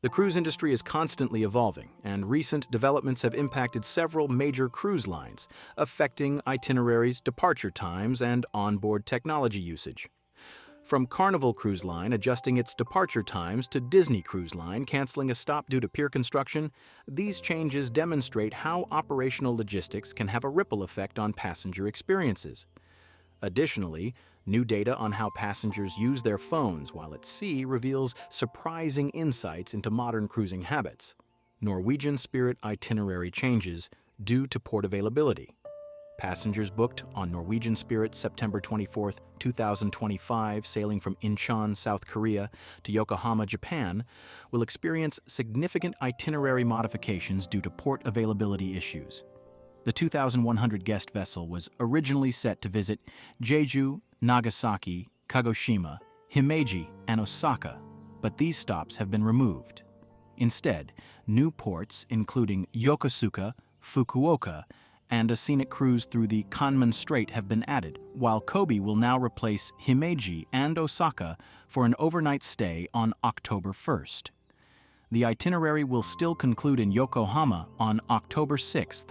The cruise industry is constantly evolving, and recent developments have impacted several major cruise lines, affecting itineraries, departure times, and onboard technology usage. From Carnival Cruise Line adjusting its departure times to Disney Cruise Line canceling a stop due to pier construction, these changes demonstrate how operational logistics can have a ripple effect on passenger experiences. Additionally, new data on how passengers use their phones while at sea reveals surprising insights into modern cruising habits. Norwegian Spirit itinerary changes due to port availability. Passengers booked on Norwegian Spirit September 24, 2025, sailing from Incheon, South Korea to Yokohama, Japan, will experience significant itinerary modifications due to port availability issues. The 2,100-guest vessel was originally set to visit Jeju, Nagasaki, Kagoshima, Himeji, and Osaka, but these stops have been removed. Instead, new ports including Yokosuka, Fukuoka, and a scenic cruise through the Kanman Strait have been added, while Kobe will now replace Himeji and Osaka for an overnight stay on October 1st. The itinerary will still conclude in Yokohama on October 6th.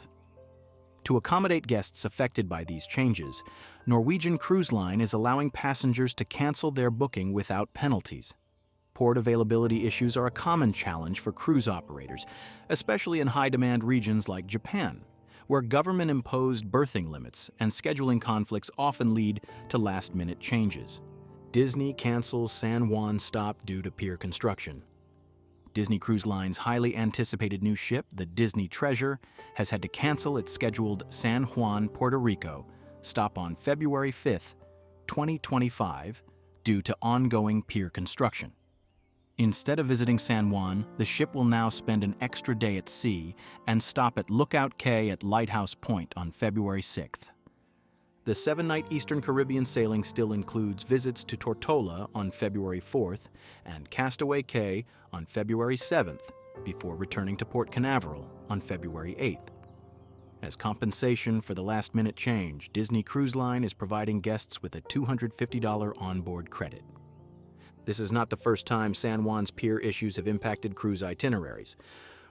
To accommodate guests affected by these changes, Norwegian Cruise Line is allowing passengers to cancel their booking without penalties. Port availability issues are a common challenge for cruise operators, especially in high-demand regions like Japan, where government-imposed berthing limits and scheduling conflicts often lead to last-minute changes. Disney cancels San Juan stop due to pier construction. Disney Cruise Line's highly anticipated new ship, the Disney Treasure, has had to cancel its scheduled San Juan, Puerto Rico stop on February 5, 2025, due to ongoing pier construction. Instead of visiting San Juan, the ship will now spend an extra day at sea and stop at Lookout Cay at Lighthouse Point on February 6th. The 7-night Eastern Caribbean sailing still includes visits to Tortola on February 4th and Castaway Cay on February 7th, before returning to Port Canaveral on February 8th. As compensation for the last-minute change, Disney Cruise Line is providing guests with a $250 onboard credit. This is not the first time San Juan's pier issues have impacted cruise itineraries.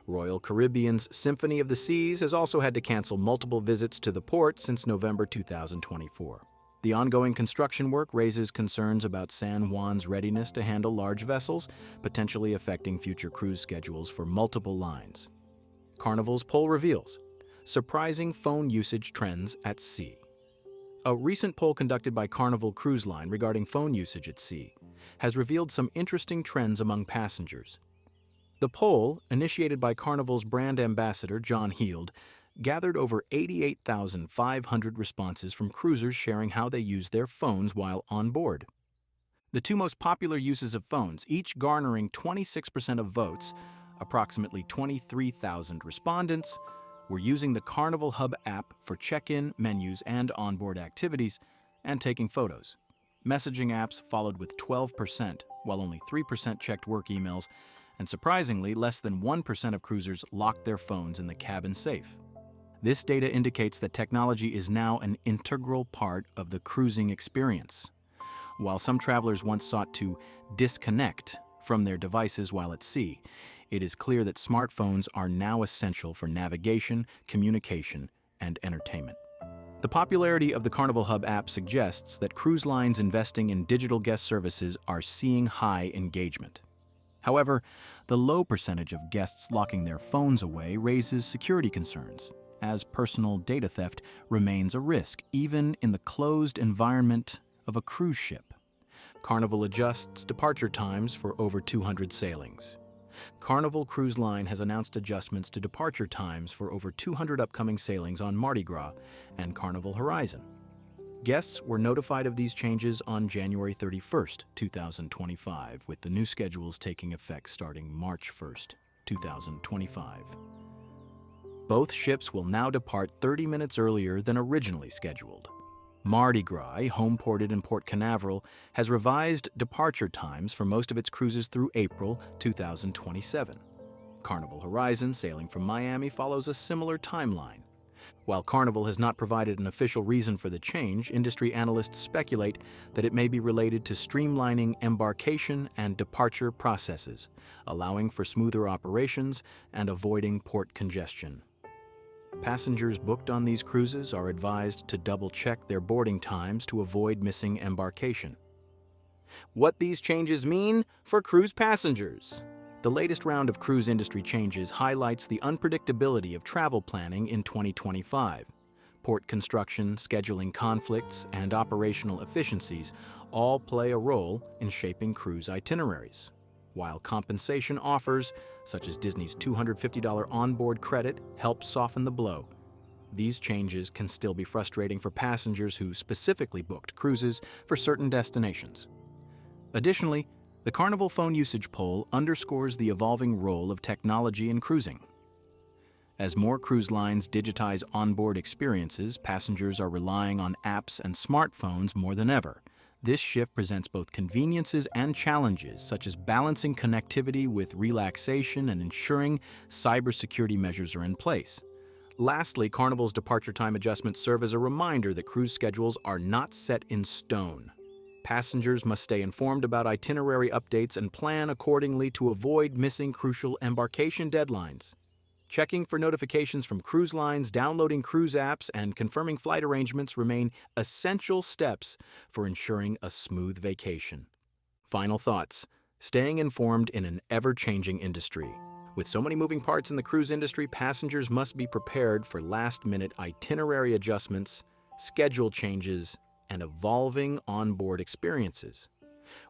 Royal Caribbean's Symphony of the Seas has also had to cancel multiple visits to the port since November 2024. The ongoing construction work raises concerns about San Juan's readiness to handle large vessels, potentially affecting future cruise schedules for multiple lines. Carnival's poll reveals surprising phone usage trends at sea. A recent poll conducted by Carnival Cruise Line regarding phone usage at sea has revealed some interesting trends among passengers. The poll, initiated by Carnival's brand ambassador John Heald, gathered over 88,500 responses from cruisers sharing how they use their phones while on board. The two most popular uses of phones, each garnering 26% of votes, approximately 23,000 respondents, were using the Carnival Hub app for check-in, menus, and onboard activities, and taking photos. Messaging apps followed with 12%, while only 3% checked work emails, and surprisingly, less than 1% of cruisers locked their phones in the cabin safe. This data indicates that technology is now an integral part of the cruising experience. While some travelers once sought to disconnect from their devices while at sea, it is clear that smartphones are now essential for navigation, communication, and entertainment. The popularity of the Carnival Hub app suggests that cruise lines investing in digital guest services are seeing high engagement. However, the low percentage of guests locking their phones away raises security concerns, as personal data theft remains a risk, even in the closed environment of a cruise ship. Carnival adjusts departure times for over 200 sailings. Carnival Cruise Line has announced adjustments to departure times for over 200 upcoming sailings on Mardi Gras and Carnival Horizon. Guests were notified of these changes on January 31, 2025, with the new schedules taking effect starting March 1, 2025. Both ships will now depart 30 minutes earlier than originally scheduled. Mardi Gras, home-ported in Port Canaveral, has revised departure times for most of its cruises through April 2027. Carnival Horizon, sailing from Miami, follows a similar timeline. While Carnival has not provided an official reason for the change, industry analysts speculate that it may be related to streamlining embarkation and departure processes, allowing for smoother operations and avoiding port congestion. Passengers booked on these cruises are advised to double-check their boarding times to avoid missing embarkation. What these changes mean for cruise passengers. The latest round of cruise industry changes highlights the unpredictability of travel planning in 2025. Port construction, scheduling conflicts, and operational efficiencies all play a role in shaping cruise itineraries. While compensation offers, such as Disney's $250 onboard credit, help soften the blow, these changes can still be frustrating for passengers who specifically booked cruises for certain destinations. Additionally, the Carnival phone usage poll underscores the evolving role of technology in cruising. As more cruise lines digitize onboard experiences, passengers are relying on apps and smartphones more than ever. This shift presents both conveniences and challenges, such as balancing connectivity with relaxation and ensuring cybersecurity measures are in place. Lastly, Carnival's departure time adjustments serve as a reminder that cruise schedules are not set in stone. Passengers must stay informed about itinerary updates and plan accordingly to avoid missing crucial embarkation deadlines. Checking for notifications from cruise lines, downloading cruise apps, and confirming flight arrangements remain essential steps for ensuring a smooth vacation. Final thoughts: staying informed in an ever-changing industry. With so many moving parts in the cruise industry, passengers must be prepared for last-minute itinerary adjustments, schedule changes, and evolving onboard experiences.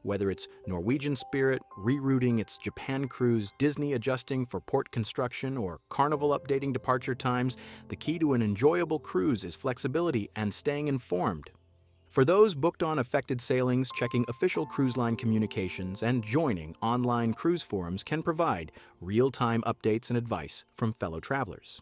Whether it's Norwegian Spirit rerouting its Japan cruise, Disney adjusting for port construction, or Carnival updating departure times, the key to an enjoyable cruise is flexibility and staying informed. For those booked on affected sailings, checking official cruise line communications and joining online cruise forums can provide real-time updates and advice from fellow travelers.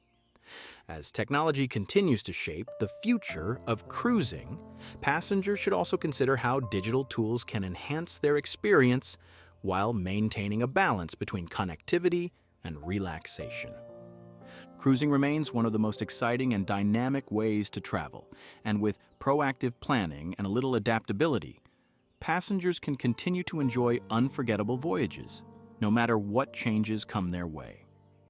As technology continues to shape the future of cruising, passengers should also consider how digital tools can enhance their experience while maintaining a balance between connectivity and relaxation. Cruising remains one of the most exciting and dynamic ways to travel, and with proactive planning and a little adaptability, passengers can continue to enjoy unforgettable voyages, no matter what changes come their way.